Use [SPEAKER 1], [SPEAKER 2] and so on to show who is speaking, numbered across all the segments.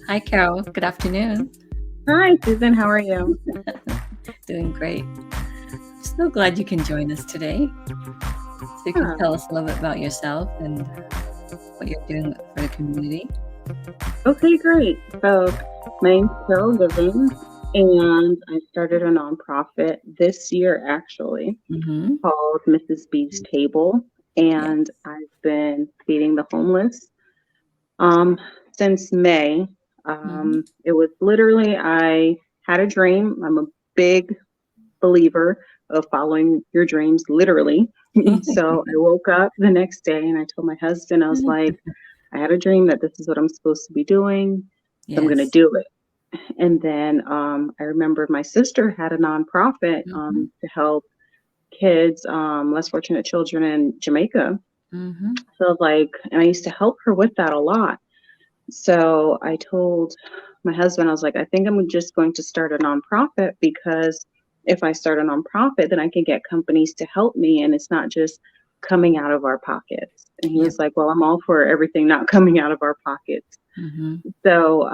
[SPEAKER 1] Hi, Carol. Good afternoon.
[SPEAKER 2] Hi, Susan. How are you?
[SPEAKER 1] Doing great. So glad you can join us today. So you can
[SPEAKER 2] Yeah.
[SPEAKER 1] tell us a little bit about yourself and what you're doing for the community.
[SPEAKER 2] Okay, great. So, my name's Carol Living, and I started a nonprofit this year actually
[SPEAKER 1] Mm-hmm.
[SPEAKER 2] called Mrs. B's Table,
[SPEAKER 1] Yeah.
[SPEAKER 2] and I've been feeding the homeless um, since May.
[SPEAKER 1] Mm-hmm.
[SPEAKER 2] It was literally, I had a dream. I'm a big believer of following your dreams, literally. So, I woke up the next day and I told my husband, I was like, I had a dream that this is what I'm supposed to be doing. So I'm going to
[SPEAKER 1] Yes.
[SPEAKER 2] do it. And then I remember my sister had a nonprofit
[SPEAKER 1] Mm-hmm.
[SPEAKER 2] to help kids, less fortunate children in Jamaica.
[SPEAKER 1] Mm-hmm.
[SPEAKER 2] So I was like, and I used to help her with that a lot. So I told my husband, I was like, I think I'm just going to start a nonprofit because if I start a nonprofit, then I can get companies to help me and it's not just coming out of our pockets. And he
[SPEAKER 1] Yep.
[SPEAKER 2] was like, well, I'm all for everything not coming out of our pockets.
[SPEAKER 1] Mm-hmm.
[SPEAKER 2] So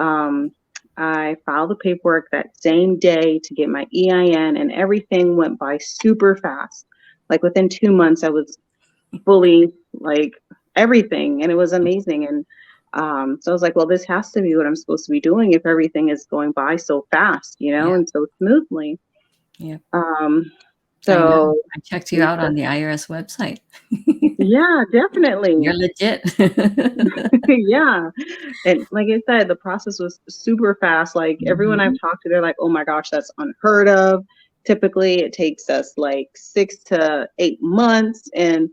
[SPEAKER 2] I filed the paperwork that same day to get my EIN, and everything went by super fast. Like within 2 months, I was fully like everything, and it was amazing. And so I was like, well, this has to be what I'm supposed to be doing if everything is going by so fast,
[SPEAKER 1] Yeah.
[SPEAKER 2] and so smoothly.
[SPEAKER 1] Yep.
[SPEAKER 2] Um,
[SPEAKER 1] I know.
[SPEAKER 2] so
[SPEAKER 1] I checked you
[SPEAKER 2] we
[SPEAKER 1] out on the IRS website.
[SPEAKER 2] yeah, definitely.
[SPEAKER 1] You're legit.
[SPEAKER 2] Yeah. And like I said, the process was super fast. Like everyone I've
[SPEAKER 1] Mm-hmm.
[SPEAKER 2] talked to, they're like, oh my gosh, that's unheard of. Typically, it takes us like 6 to 8 months. And,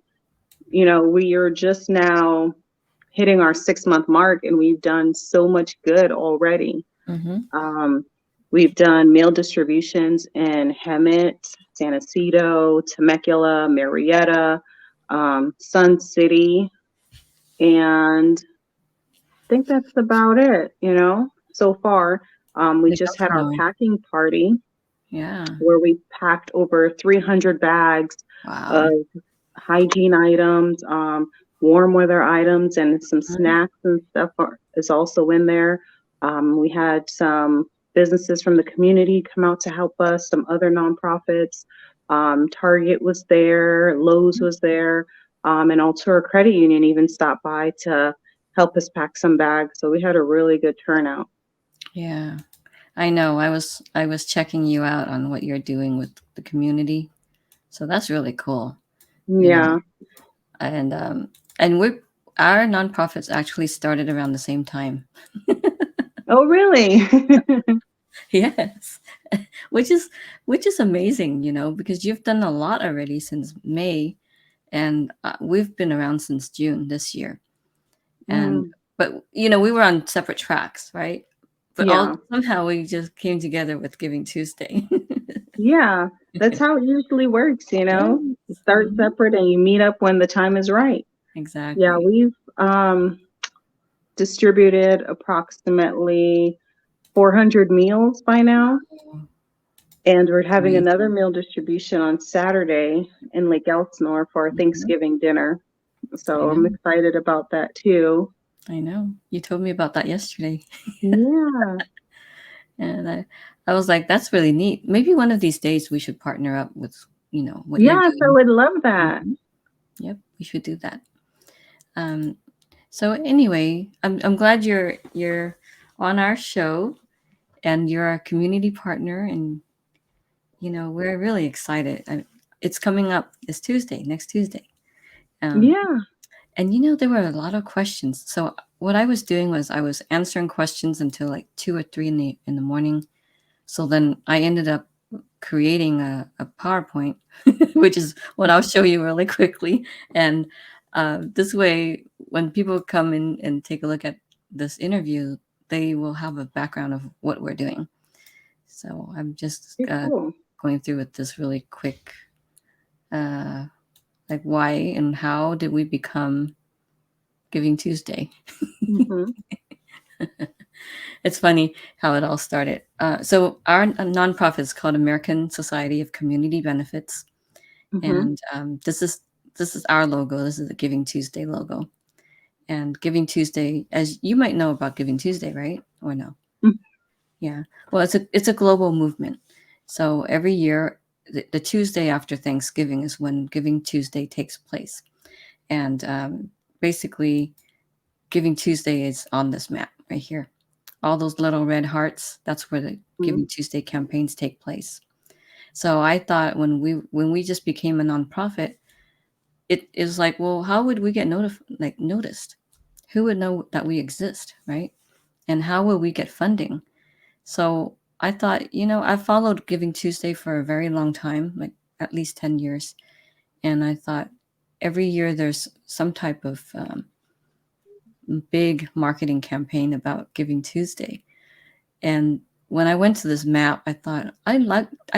[SPEAKER 2] we are just now hitting our 6 month mark and we've done so much good already.
[SPEAKER 1] Mm-hmm.
[SPEAKER 2] Um, we've done meal distributions in Hemet, San Ysidro, Temecula, Marietta, Sun City, and I think that's about it, so far. We
[SPEAKER 1] Good
[SPEAKER 2] just
[SPEAKER 1] job
[SPEAKER 2] had
[SPEAKER 1] to
[SPEAKER 2] our
[SPEAKER 1] know.
[SPEAKER 2] packing party
[SPEAKER 1] Yeah.
[SPEAKER 2] where we packed over 300 bags of
[SPEAKER 1] Wow.
[SPEAKER 2] hygiene items, warm weather items, and some
[SPEAKER 1] Mhm.
[SPEAKER 2] snacks and stuff is also in there. We had some businesses from the community come out to help us, some other nonprofits. Target was there, Lowe's was there, and Altura Credit Union even stopped by to help us pack some bags. So we had a really good turnout.
[SPEAKER 1] Yeah. I know. I was checking you out on what you're doing with the community. So that's really cool, you know.
[SPEAKER 2] Yeah.
[SPEAKER 1] And we're our nonprofits actually started around the same time.
[SPEAKER 2] Oh, really?
[SPEAKER 1] Yes. which is which is amazing, because you've done a lot already since May, and we've been around since June this year. And
[SPEAKER 2] Mm,
[SPEAKER 1] but we were on separate tracks, right? But all
[SPEAKER 2] yeah.
[SPEAKER 1] somehow we just came together with Giving Tuesday.
[SPEAKER 2] Yeah. That's how it usually works,
[SPEAKER 1] Yes.
[SPEAKER 2] You start
[SPEAKER 1] Mhm.
[SPEAKER 2] separate and you meet up when the time is right. Yeah,
[SPEAKER 1] Exactly.
[SPEAKER 2] we've distributed approximately 400 meals by now,
[SPEAKER 1] Oh,
[SPEAKER 2] and we're having another
[SPEAKER 1] amazing.
[SPEAKER 2] meal distribution on Saturday in Lake Elsinore for our
[SPEAKER 1] Mhm.
[SPEAKER 2] Thanksgiving dinner.
[SPEAKER 1] I
[SPEAKER 2] So I'm
[SPEAKER 1] know.
[SPEAKER 2] excited about that too.
[SPEAKER 1] I know. You told me about that yesterday.
[SPEAKER 2] Yeah.
[SPEAKER 1] And I was like, that's really neat. Maybe one of these days we should partner up with, what you're
[SPEAKER 2] Yes, I
[SPEAKER 1] doing.
[SPEAKER 2] would love that.
[SPEAKER 1] Mhm. Yep, we should do that. Um, so anyway, I'm glad you're on our show and you're our community partner, and we're really excited. It's coming up this Tuesday, next Tuesday. Um,
[SPEAKER 2] Yeah.
[SPEAKER 1] and there were a lot of questions. So what I was doing was I was answering questions until like 2 or 3 in the morning. So then I ended up creating a PowerPoint, which is what I'll show you really quickly. And this way, when people come in and take a look at this interview, they will have a background of what we're doing. So I'm just
[SPEAKER 2] Okay, cool.
[SPEAKER 1] going through with this really quick, uh, like why and how did we become Giving Tuesday?
[SPEAKER 2] Mhm.
[SPEAKER 1] It's funny how it all started. So our nonprofit is called American Society of Community Benefits,
[SPEAKER 2] Mhm.
[SPEAKER 1] and this is our logo. This is the Giving Tuesday logo, And Giving Tuesday, as you might know about Giving Tuesday, right? Or no?
[SPEAKER 2] Mm.
[SPEAKER 1] Yeah. Well, it's a global movement. So every year, the Tuesday after Thanksgiving is when Giving Tuesday takes place. And basically, Giving Tuesday is on this map right here. All those little red hearts, that's where the
[SPEAKER 2] Mhm.
[SPEAKER 1] Giving Tuesday campaigns take place. So I thought when we just became a nonprofit, it is like, well, how would we get noticed? Who would know that we exist, right? And how will we get funding? So I thought, I followed Giving Tuesday for a very long time, like at least 10 years. And I thought every year there's some type of big marketing campaign about Giving Tuesday. And when I went to this map, I thought, I'd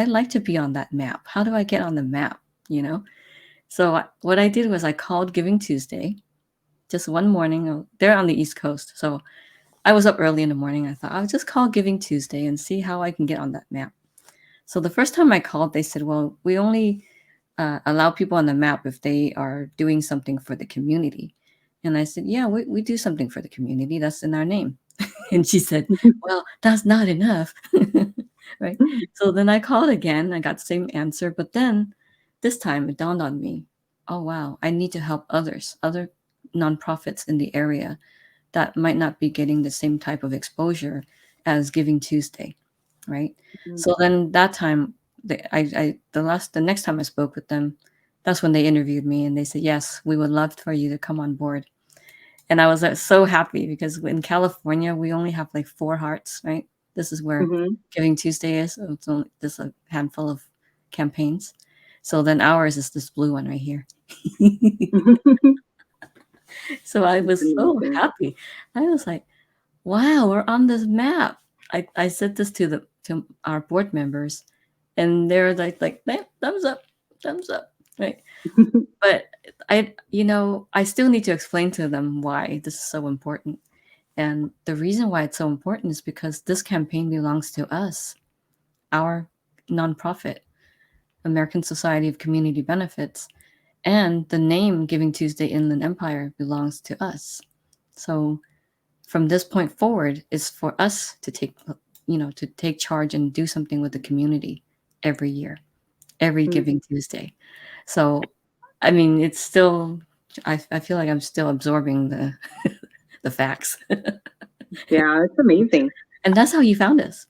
[SPEAKER 1] like to be on that map. How do I get on the map? You know? So what I did was I called Giving Tuesday just one morning. They're on the East Coast. So I was up early in the morning. I thought I'll just call Giving Tuesday and see how I can get on that map. So the first time I called, they said, well, we only allow people on the map if they are doing something for the community. And I said, yeah, we do something for the community. That's in our name. And she said, well, that's not enough. Right. So then I called again. I got the same answer. But then this time it dawned on me, oh, wow, I need to help other nonprofits in the area that might not be getting the same type of exposure as Giving Tuesday, right?
[SPEAKER 2] Mhm.
[SPEAKER 1] So then that time, the next time I spoke with them, that's when they interviewed me and they said, yes, we would love for you to come on board. And I was so happy because in California we only have like 4 hearts, right? This is where
[SPEAKER 2] Mhm.
[SPEAKER 1] Giving Tuesday is. So it's only just a handful of campaigns. So then ours is this blue one right here. So I
[SPEAKER 2] It's
[SPEAKER 1] was so
[SPEAKER 2] amazing.
[SPEAKER 1] happy. I was like, wow, we're on this map. I said this to our board members, and they're like thumbs up, right? But I still need to explain to them why this is so important. And the reason why it's so important is because this campaign belongs to us, our nonprofit, American Society of Community Benefits, and the name Giving Tuesday Inland Empire belongs to us. So from this point forward is for us to take charge and do something with the community every year, every
[SPEAKER 2] Mm.
[SPEAKER 1] Giving Tuesday. So I mean, it's still I feel like I'm still absorbing the the facts.
[SPEAKER 2] Yeah, it's amazing.
[SPEAKER 1] And that's how you found us.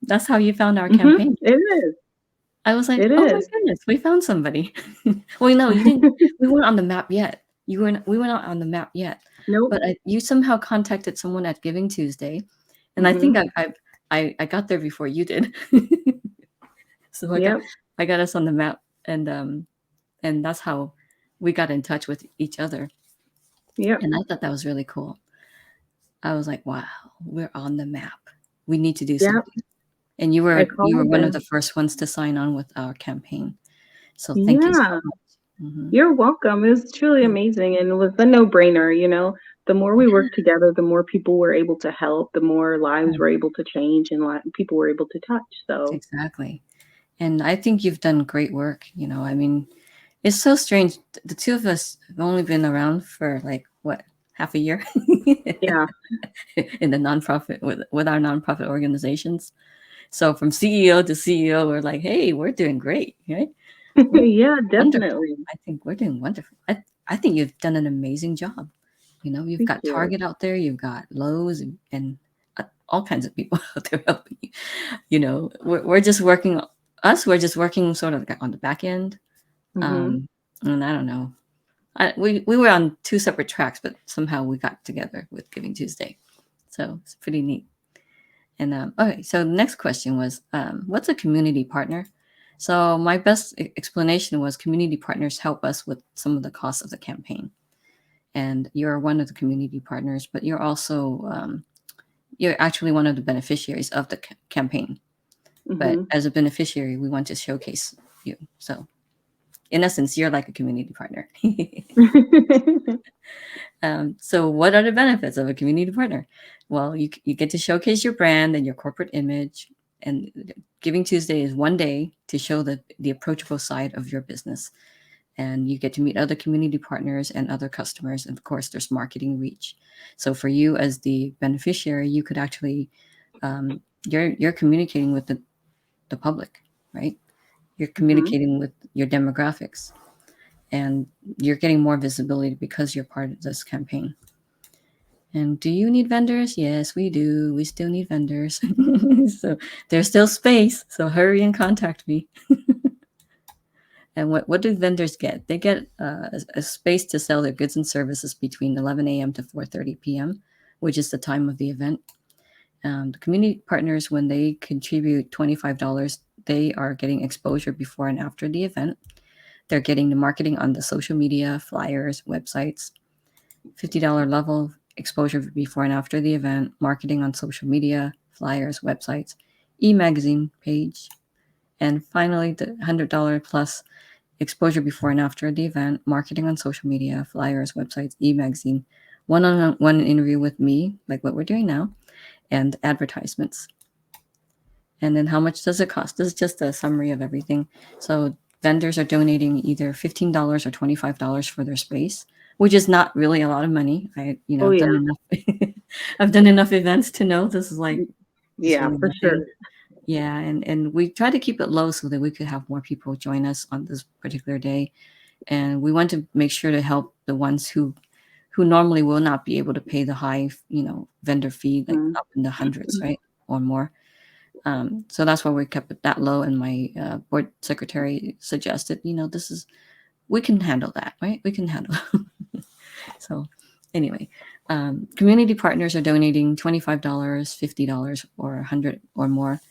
[SPEAKER 1] That's how you found our
[SPEAKER 2] Mhm.
[SPEAKER 1] campaign.
[SPEAKER 2] It is.
[SPEAKER 1] I was like,
[SPEAKER 2] It
[SPEAKER 1] oh my
[SPEAKER 2] is.
[SPEAKER 1] goodness, we found somebody. Well, no, you didn't. We weren't on the map yet. We were not on the map yet.
[SPEAKER 2] Nope.
[SPEAKER 1] But you somehow contacted someone at Giving Tuesday, and I think
[SPEAKER 2] Mhm.
[SPEAKER 1] I got there before you did. So
[SPEAKER 2] Yep.
[SPEAKER 1] I got us on the map, and that's how we got in touch with each other.
[SPEAKER 2] Yep.
[SPEAKER 1] And I thought that was really cool. I was like, wow, we're on the map. We need to do
[SPEAKER 2] Yep.
[SPEAKER 1] something. And
[SPEAKER 2] I
[SPEAKER 1] you were
[SPEAKER 2] called
[SPEAKER 1] one of
[SPEAKER 2] them.
[SPEAKER 1] the first ones to sign on with our campaign. So thank you so
[SPEAKER 2] Yeah.
[SPEAKER 1] much. Hmm.
[SPEAKER 2] You're welcome. It was truly amazing and it was a no-brainer. The more we worked together, the more people were able to help, the more lives were able to change and people were able to touch. So,
[SPEAKER 1] Exactly. And I think you've done great work. I mean, it's so strange. The two of us have only been around for like what, half a year
[SPEAKER 2] yeah.
[SPEAKER 1] in the nonprofit with our nonprofit organizations. So from CEO to CEO, we're like, hey, we're doing great, right? We're
[SPEAKER 2] Yeah,
[SPEAKER 1] wonderful.
[SPEAKER 2] definitely.
[SPEAKER 1] I think we're doing wonderful. I think you've done an amazing job. You've
[SPEAKER 2] Thank
[SPEAKER 1] got
[SPEAKER 2] you.
[SPEAKER 1] Target out there, you've got Lowe's, and all kinds of people out there helping you. We're just working. We're just working sort of on the back end.
[SPEAKER 2] Mhm.
[SPEAKER 1] Um, and I don't know. We were on two separate tracks, but somehow we got together with Giving Tuesday. So it's pretty neat. And okay, so the next question was, what's a community partner? So my best explanation was community partners help us with some of the costs of the campaign. And you're one of the community partners, but you're actually one of the beneficiaries of the campaign. But
[SPEAKER 2] Mhm.
[SPEAKER 1] as a beneficiary, we want to showcase you. So in essence, you're like a community partner. So what are the benefits of a community partner? Well, you get to showcase your brand and your corporate image. And Giving Tuesday is one day to show the approachable side of your business. and you get to meet other community partners and other customers. And of course, there's marketing reach. So for you as the beneficiary, you could actually you're communicating with the public, right? You're
[SPEAKER 2] Mhm.
[SPEAKER 1] communicating with your demographics, and you're getting more visibility because you're part of this campaign. And do you need vendors? Yes, we do. We still need vendors. So there's still space. So hurry and contact me. And what do vendors get? They get a space to sell their goods and services between 11 a.m. to 4:30 p.m., which is the time of the event. The community partners, when they contribute $25, they are getting exposure before and after the event. They're getting the marketing on the social media, flyers, websites. $50 level exposure before and after the event, marketing on social media, flyers, websites, e-magazine page, and finally the $100 plus exposure before and after the event, marketing on social media, flyers, websites, e-magazine, one-on-one interview with me, like what we're doing now, and advertisements. And then how much does it cost? This is just a summary of everything. So vendors are donating either $15 or $25 for their space, which is not really a lot of money.
[SPEAKER 2] Oh
[SPEAKER 1] I've done
[SPEAKER 2] yeah.
[SPEAKER 1] enough. I've done enough events to know this is like it's
[SPEAKER 2] Yeah,
[SPEAKER 1] really
[SPEAKER 2] for
[SPEAKER 1] nothing.
[SPEAKER 2] sure.
[SPEAKER 1] Yeah, and we try to keep it low so that we could have more people join us on this particular day. And we want to make sure to help the ones who normally will not be able to pay the high, vendor fee, like
[SPEAKER 2] Mhm.
[SPEAKER 1] up in the hundreds, right, or more. So that's why we kept it that low. And my board secretary suggested, we can handle that, right? We can handle. So anyway, community partners are donating $25, $50, or 100 or more.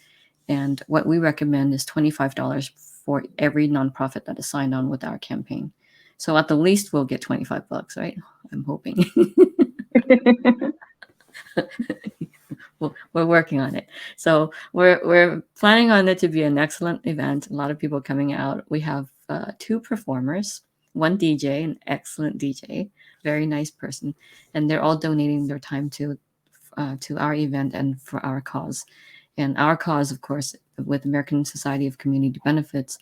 [SPEAKER 1] And what we recommend is $25 for every nonprofit that is signed on with our campaign. So at the least, we'll get $25, right? I'm hoping. We're working on it. So we're planning on it to be an excellent event. A lot of people coming out. We have two performers, one DJ, an excellent DJ, very nice person, and they're all donating their time to our event and for our cause. And our cause, of course, with American Society of Community Benefits,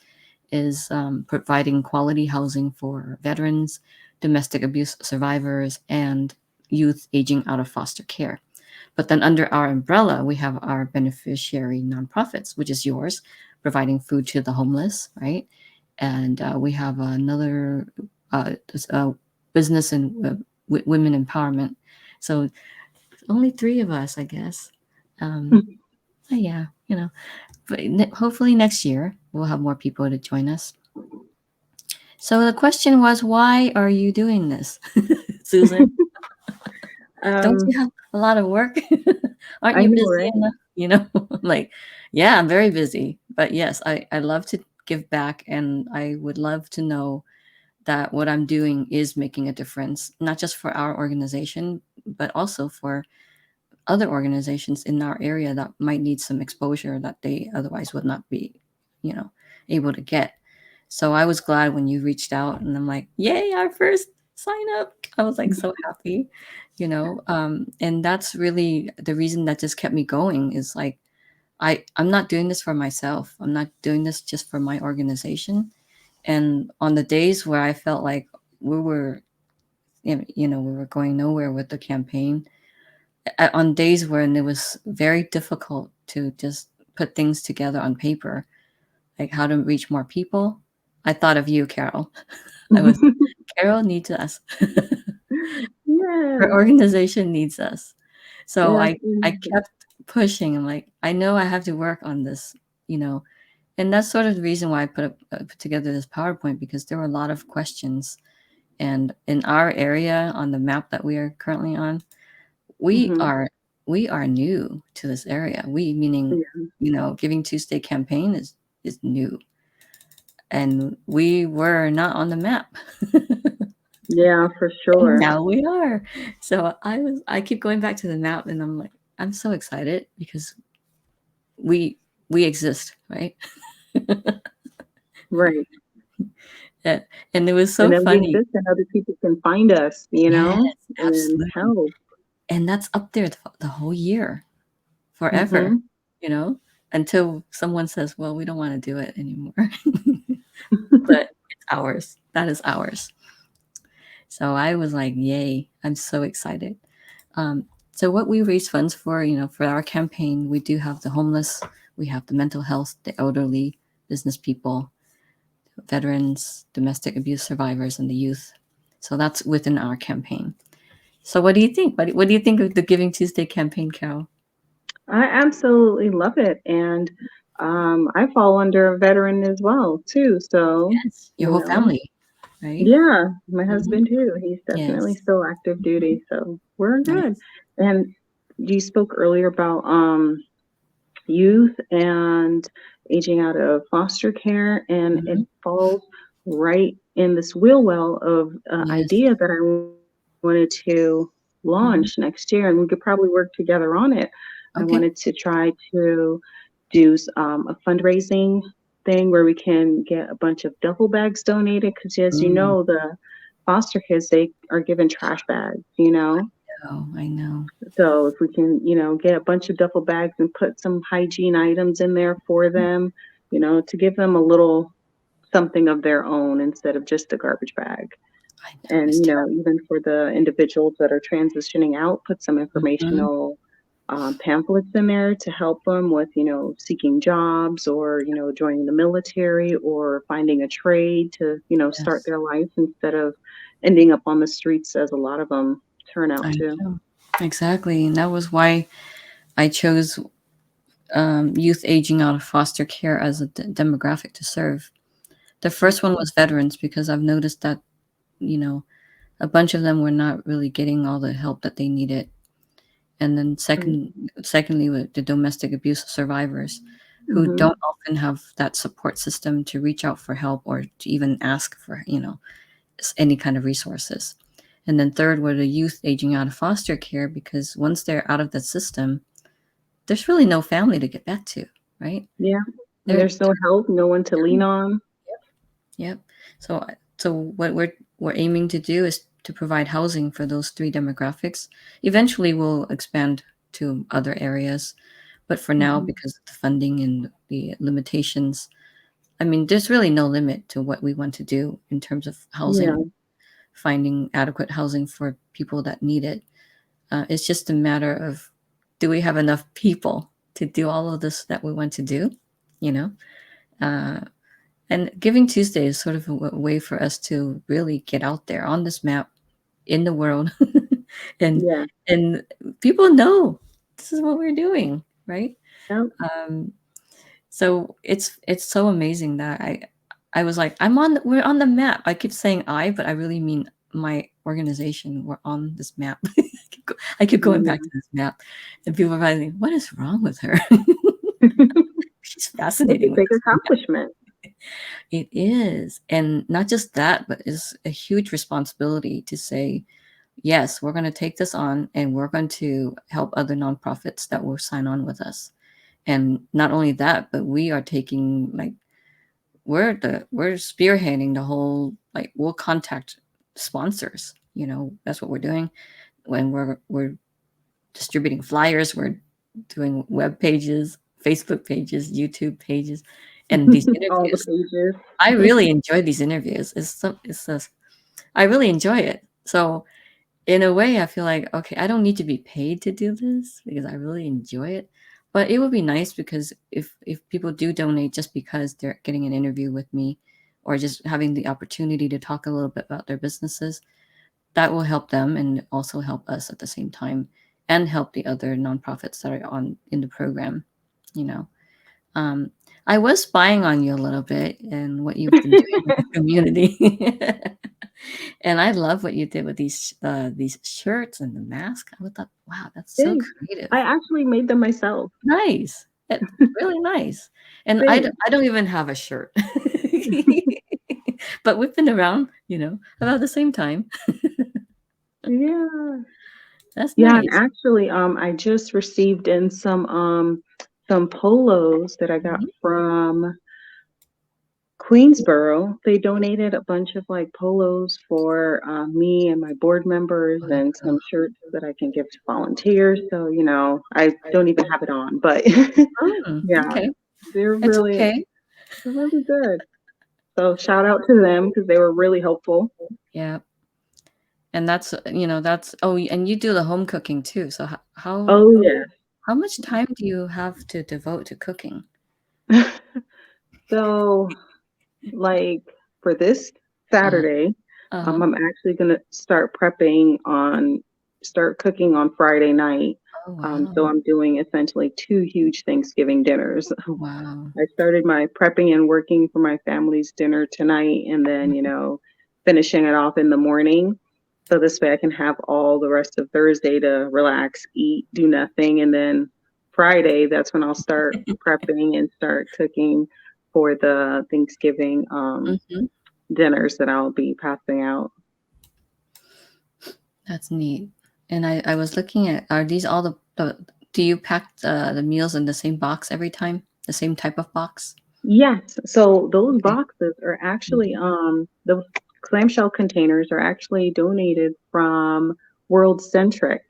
[SPEAKER 1] is providing quality housing for veterans, domestic abuse survivors, and youth aging out of foster care. But then under our umbrella, we have our beneficiary nonprofits, which is yours, providing food to the homeless, right? And we have another business and women empowerment. So only three of us, I guess. Yeah, but hopefully next year we'll have more people to join us. So the question was, why are you doing this, Susan? Don't
[SPEAKER 2] um,
[SPEAKER 1] you have a lot of work? Aren't
[SPEAKER 2] I
[SPEAKER 1] you
[SPEAKER 2] know,
[SPEAKER 1] busy
[SPEAKER 2] right?
[SPEAKER 1] enough? Like, yeah, I'm very busy. But yes, I love to give back, and I would love to know that what I'm doing is making a difference, not just for our organization, but also for other organizations in our area that might need some exposure that they otherwise would not be, you know, able to get. So I was glad when you reached out, and I'm like, yay, our first sign up. I was like so happy, and that's really the reason that just kept me going is like, I'm not doing this for myself. I'm not doing this just for my organization. And on the days where I felt like we were, we were going nowhere with the campaign, on days when it was very difficult to just put things together on paper, like how to reach more people, I thought of you, Carol. I was Carol needs us. Her
[SPEAKER 2] Yes,
[SPEAKER 1] organization needs us. So
[SPEAKER 2] yes,
[SPEAKER 1] I kept pushing. I'm like, I know I have to work on this, you know, and that's sort of the reason why I put together this PowerPoint, because there were a lot of questions. And in our area on the map that we are currently on, we
[SPEAKER 2] mm-hmm.
[SPEAKER 1] are we are new to this area. We meaning,
[SPEAKER 2] Yeah,
[SPEAKER 1] Giving Tuesday campaign is new, and we were not on the map.
[SPEAKER 2] yeah, for
[SPEAKER 1] And
[SPEAKER 2] sure.
[SPEAKER 1] now we are. So I keep going back to the map, and I'm like, I'm so excited because we we exist, right?
[SPEAKER 2] Right.
[SPEAKER 1] Yeah, and it was
[SPEAKER 2] And
[SPEAKER 1] so
[SPEAKER 2] then we
[SPEAKER 1] funny.
[SPEAKER 2] exist and other people can find us,
[SPEAKER 1] Yes,
[SPEAKER 2] and
[SPEAKER 1] absolutely.
[SPEAKER 2] help.
[SPEAKER 1] And that's up there the whole year, forever,
[SPEAKER 2] Mm-hmm.
[SPEAKER 1] you know, until someone says, well, we don't want to do it anymore. But ours. That is ours. So I was like, yay, I'm so excited. So what we raise funds for, for our campaign, we do have the homeless, we have the mental health, the elderly, business people, veterans, domestic abuse survivors, and the youth. So that's within our campaign. So what do you think? What do you think of the Giving Tuesday campaign, Carol?
[SPEAKER 2] I absolutely love it, and I fall under a veteran as well too. So,
[SPEAKER 1] Yes, your
[SPEAKER 2] you
[SPEAKER 1] whole
[SPEAKER 2] know,
[SPEAKER 1] family, right?
[SPEAKER 2] yeah, my
[SPEAKER 1] Hmm.
[SPEAKER 2] husband too. He's definitely
[SPEAKER 1] Yes.
[SPEAKER 2] still active duty, so we're good.
[SPEAKER 1] Nice.
[SPEAKER 2] And you spoke earlier about youth and aging out of foster care, and it
[SPEAKER 1] Hmm.
[SPEAKER 2] falls right in this wheel well of
[SPEAKER 1] Yes.
[SPEAKER 2] idea that wanted to
[SPEAKER 1] Hmm.
[SPEAKER 2] launch next year, and we could probably work together on it. I
[SPEAKER 1] Okay.
[SPEAKER 2] wanted to try to do a fundraising thing where we can get a bunch of duffel bags donated because, as you
[SPEAKER 1] Mm.
[SPEAKER 2] know, the foster kids, they are given trash bags.
[SPEAKER 1] Oh, I know.
[SPEAKER 2] So if we can, get a bunch of duffel bags and put some hygiene items in there for them, to give them a little something of their own instead of just a garbage bag.
[SPEAKER 1] I know.
[SPEAKER 2] And,
[SPEAKER 1] It's terrible.
[SPEAKER 2] even for the individuals that are transitioning out, put some
[SPEAKER 1] Hmm.
[SPEAKER 2] informational pamphlets in there to help them with, seeking jobs or, joining the military or finding a trade to, start
[SPEAKER 1] Yes,
[SPEAKER 2] their life instead of ending up on the streets as a lot of them turn out
[SPEAKER 1] I
[SPEAKER 2] to.
[SPEAKER 1] know. Exactly. And that was why I chose youth aging out of foster care as a demographic to serve. The first one was veterans because I've noticed that, you know, a bunch of them were not really getting all the help that they needed. And then secondly, with the domestic abuse survivors who
[SPEAKER 2] Mm-hmm.
[SPEAKER 1] don't often have that support system to reach out for help or to even ask for, any kind of resources. And then third were the youth aging out of foster care because once they're out of the system, there's really no family to get back to, right?
[SPEAKER 2] Yeah, and
[SPEAKER 1] They're
[SPEAKER 2] there's no help, no one to lean on.
[SPEAKER 1] Yep. So what we're aiming to do is to provide housing for those three demographics. Eventually, we'll expand to other areas, but for now,
[SPEAKER 2] Mhm.
[SPEAKER 1] because of the funding and the limitations, I mean, there's really no limit to what we want to do in terms of
[SPEAKER 2] Yeah,
[SPEAKER 1] housing, finding adequate housing for people that need it. It's just a matter of do we have enough people to do all of this that we want to do, you know? Uh, and Giving Tuesday is sort of a way for us to really get out there on this map in the world, and
[SPEAKER 2] yeah,
[SPEAKER 1] and people know this is what we're doing, right?
[SPEAKER 2] yep.
[SPEAKER 1] Um, so it's so amazing that I was like, we're on the map. I keep saying but I really mean my organization. We're on this map. I keep going back
[SPEAKER 2] Yeah.
[SPEAKER 1] to this map, and people are probably like, what is wrong with her? She's
[SPEAKER 2] It's a
[SPEAKER 1] fascinating with
[SPEAKER 2] big
[SPEAKER 1] this map.
[SPEAKER 2] accomplishment.
[SPEAKER 1] It is. And not just that, but it's a huge responsibility to say, yes, we're going to take this on and we're going to help other nonprofits that will sign on with us. And not only that, but we are taking we're spearheading the whole we'll contact sponsors. That's what we're doing when we're distributing flyers, we're doing web pages, Facebook pages, YouTube pages, and these
[SPEAKER 2] All the
[SPEAKER 1] interviews.
[SPEAKER 2] pages.
[SPEAKER 1] I really enjoy these interviews. I really enjoy it. So in a way, I feel like, okay, I don't need to be paid to do this because I really enjoy it. But it would be nice because if people do donate just because they're getting an interview with me or just having the opportunity to talk a little bit about their businesses, that will help them and also help us at the same time and help the other nonprofits that are on in the program, you know. Um, I was spying on you a little bit and what you've been doing in the community. And I love what you did with these shirts and the mask. I thought, wow, that's so
[SPEAKER 2] Thanks. I
[SPEAKER 1] creative.
[SPEAKER 2] actually made them myself.
[SPEAKER 1] Nice. It's really nice. And
[SPEAKER 2] Thanks.
[SPEAKER 1] I don't even have a shirt. But we've been around, about the same time.
[SPEAKER 2] Yeah.
[SPEAKER 1] That's
[SPEAKER 2] Yeah, and
[SPEAKER 1] nice.
[SPEAKER 2] actually, I just received in some polos that I got
[SPEAKER 1] Mhm.
[SPEAKER 2] from Queensboro. They donated a bunch of like polos for me and my board members and some shirts that I can give to volunteers. So, I don't even have it on, but
[SPEAKER 1] Mm,
[SPEAKER 2] yeah,
[SPEAKER 1] okay.
[SPEAKER 2] they're
[SPEAKER 1] It's
[SPEAKER 2] really,
[SPEAKER 1] okay.
[SPEAKER 2] they're really good. So shout out to them because they were really helpful.
[SPEAKER 1] Yeah. And that's, that's oh, and you do the home cooking too. So
[SPEAKER 2] Oh yeah.
[SPEAKER 1] how much time do you have to devote to cooking?
[SPEAKER 2] So like for this
[SPEAKER 1] Uh,
[SPEAKER 2] Saturday,
[SPEAKER 1] uh-huh.
[SPEAKER 2] I'm actually gonna start cooking on Friday night.
[SPEAKER 1] Oh,
[SPEAKER 2] So
[SPEAKER 1] wow.
[SPEAKER 2] I'm doing essentially two huge Thanksgiving dinners.
[SPEAKER 1] Oh, wow.
[SPEAKER 2] I started my prepping and working for my family's dinner tonight, and then finishing it off in the morning. So this way I can have all the rest of Thursday to relax, eat, do nothing, and then Friday, that's when I'll start prepping and start cooking for the Thanksgiving
[SPEAKER 1] Mhm.
[SPEAKER 2] dinners that I'll be passing out.
[SPEAKER 1] That's neat. And I was looking at, are these all do you pack the meals in the same box every time? The same type of box?
[SPEAKER 2] Yes. So those
[SPEAKER 1] Okay.
[SPEAKER 2] boxes are actually
[SPEAKER 1] Mhm.
[SPEAKER 2] the clamshell containers are actually donated from World Centric.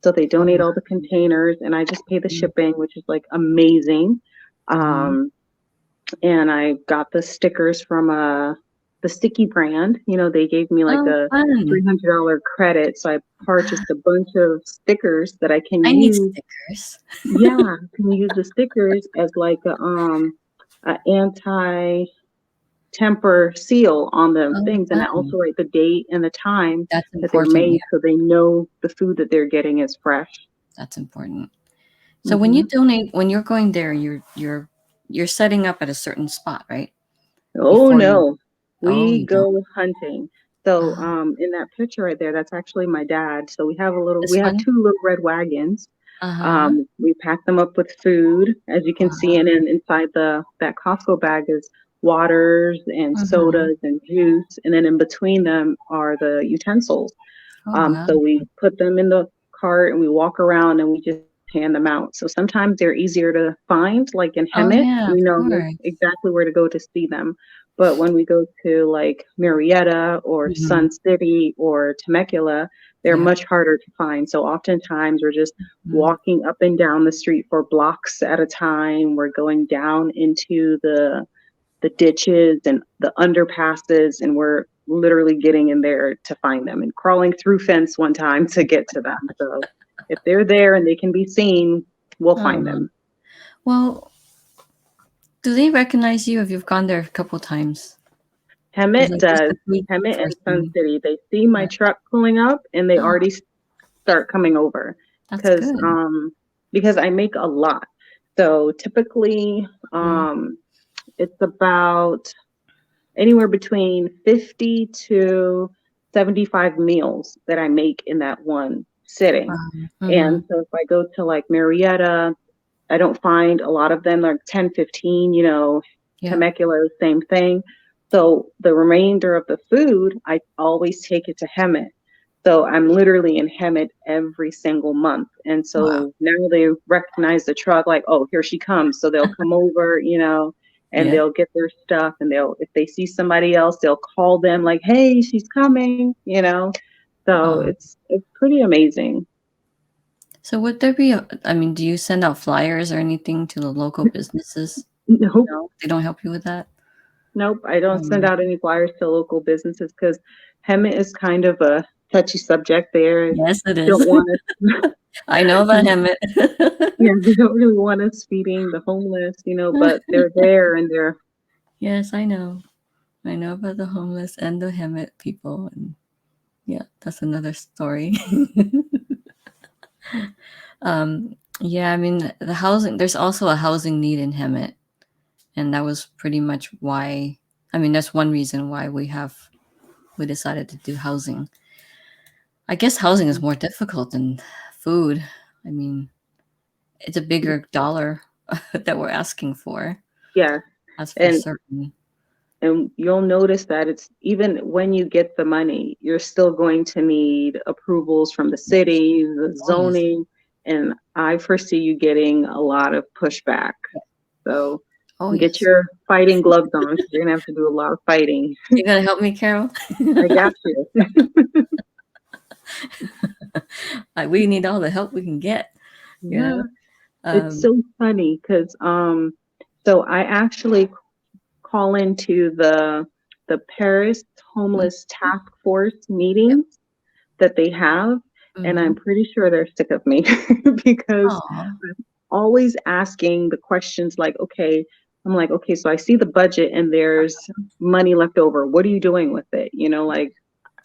[SPEAKER 2] So they
[SPEAKER 1] Oh,
[SPEAKER 2] donate
[SPEAKER 1] wow.
[SPEAKER 2] all the containers and I just pay the
[SPEAKER 1] Mhm.
[SPEAKER 2] shipping, which is like amazing.
[SPEAKER 1] Mhm.
[SPEAKER 2] Um and I got the stickers from the Sticky brand. They gave me like
[SPEAKER 1] Oh,
[SPEAKER 2] a
[SPEAKER 1] fun.
[SPEAKER 2] $300 credit, so I purchased a bunch of stickers that I can
[SPEAKER 1] I need
[SPEAKER 2] use.
[SPEAKER 1] stickers.
[SPEAKER 2] Yeah, can use the stickers as like a anti temper seal on the
[SPEAKER 1] Oh,
[SPEAKER 2] things, and I
[SPEAKER 1] fun.
[SPEAKER 2] also write the date and the time
[SPEAKER 1] That's
[SPEAKER 2] that they're
[SPEAKER 1] important,
[SPEAKER 2] made
[SPEAKER 1] yeah,
[SPEAKER 2] so they know the food that they're getting is fresh.
[SPEAKER 1] that's important. So
[SPEAKER 2] Hmm.
[SPEAKER 1] when you're going there, you're setting up at a certain spot, right?
[SPEAKER 2] Oh
[SPEAKER 1] Before you
[SPEAKER 2] no,
[SPEAKER 1] oh,
[SPEAKER 2] we
[SPEAKER 1] you don't?
[SPEAKER 2] go hunting. So
[SPEAKER 1] Oh,
[SPEAKER 2] in that picture right there, that's actually my dad. So
[SPEAKER 1] this
[SPEAKER 2] we have
[SPEAKER 1] one?
[SPEAKER 2] two little red wagons.
[SPEAKER 1] Uh-huh.
[SPEAKER 2] We pack them up with food, as you can see, and
[SPEAKER 1] Uh-huh.
[SPEAKER 2] then inside the that Costco bag is waters and
[SPEAKER 1] Mhm.
[SPEAKER 2] sodas and juice, and then in between them are the utensils.
[SPEAKER 1] Oh, wow.
[SPEAKER 2] So we put them in the cart and we walk around and we just hand them out. So sometimes they're easier to find, like in
[SPEAKER 1] Oh,
[SPEAKER 2] Hemet,
[SPEAKER 1] yeah, of
[SPEAKER 2] we know
[SPEAKER 1] course.
[SPEAKER 2] exactly where to go to see them. But when we go to like Marietta or
[SPEAKER 1] Mhm.
[SPEAKER 2] Sun City or Temecula, they're
[SPEAKER 1] Yeah.
[SPEAKER 2] much harder to find. So oftentimes we're just
[SPEAKER 1] Mhm.
[SPEAKER 2] walking up and down the street for blocks at a time. We're going down into the ditches and the underpasses, and we're literally getting in there to find them and crawling through fence one time to get to them. So if they're there and they can be seen, we'll find
[SPEAKER 1] Aw.
[SPEAKER 2] them.
[SPEAKER 1] Well, do they recognize you if you've gone there a couple times? Is
[SPEAKER 2] Hemet
[SPEAKER 1] like just
[SPEAKER 2] does.
[SPEAKER 1] the food
[SPEAKER 2] Hemet and Sun
[SPEAKER 1] person?
[SPEAKER 2] City, they see my
[SPEAKER 1] Yeah.
[SPEAKER 2] truck pulling up and they
[SPEAKER 1] Oh,
[SPEAKER 2] already start coming over
[SPEAKER 1] that's
[SPEAKER 2] because
[SPEAKER 1] good.
[SPEAKER 2] because I make a lot. So typically
[SPEAKER 1] Mhm.
[SPEAKER 2] it's about anywhere between 50 to 75 meals that I make in that one sitting.
[SPEAKER 1] Wow.
[SPEAKER 2] And
[SPEAKER 1] Mhm.
[SPEAKER 2] so if I go to like Marietta, I don't find a lot of them, like 10, 15,
[SPEAKER 1] Yep.
[SPEAKER 2] Temecula, same thing. So the remainder of the food, I always take it to Hemet. So I'm literally in Hemet every single month. And
[SPEAKER 1] Wow.
[SPEAKER 2] so now they recognize the truck, like, oh, here she comes. So they'll come over, and
[SPEAKER 1] Yeah.
[SPEAKER 2] they'll get their stuff and if they see somebody else, they'll call them like, hey, she's coming. So
[SPEAKER 1] Aw.
[SPEAKER 2] it's pretty amazing.
[SPEAKER 1] So would there be I mean, do you send out flyers or anything to the local businesses?
[SPEAKER 2] Nope.
[SPEAKER 1] No? They don't help you with that?
[SPEAKER 2] Nope, I don't send
[SPEAKER 1] Um,
[SPEAKER 2] out any flyers to local businesses because Hemet is kind of a touchy subject there.
[SPEAKER 1] yes, it
[SPEAKER 2] Don't
[SPEAKER 1] is.
[SPEAKER 2] want us,
[SPEAKER 1] I know about Hemet.
[SPEAKER 2] yeah, they don't really want us feeding the homeless, but they're there and they're,
[SPEAKER 1] Yes, I know. I know about the homeless and the Hemet people, and yeah, that's another story. Yeah, I mean, there's also a housing need in Hemet, and that was pretty much why, I mean, that's one reason why we decided to do housing. I guess housing is more difficult than food. I mean, it's a bigger dollar that we're asking for.
[SPEAKER 2] yeah.
[SPEAKER 1] That's for
[SPEAKER 2] And
[SPEAKER 1] certain.
[SPEAKER 2] and you'll notice that it's even when you get the money, you're still going to need approvals from the city, the
[SPEAKER 1] Oh, yes.
[SPEAKER 2] zoning, and I foresee you getting a lot of pushback. So
[SPEAKER 1] Oh,
[SPEAKER 2] get
[SPEAKER 1] yes.
[SPEAKER 2] your fighting gloves on because you're gonna have to do a lot of fighting.
[SPEAKER 1] You gotta help me, Carol.
[SPEAKER 2] I got you.
[SPEAKER 1] Like, we need all the help we can get, you
[SPEAKER 2] Yeah,
[SPEAKER 1] know?
[SPEAKER 2] it's
[SPEAKER 1] Um,
[SPEAKER 2] so funny because so I actually call into the Paris homeless task force
[SPEAKER 1] Yep.
[SPEAKER 2] meetings that they have, and I'm
[SPEAKER 1] Mhm.
[SPEAKER 2] pretty sure they're sick of me because
[SPEAKER 1] Aw.
[SPEAKER 2] I'm always asking the questions like, okay, I'm like, okay, so I see the budget and there's money left over. What are you doing with it? You know, like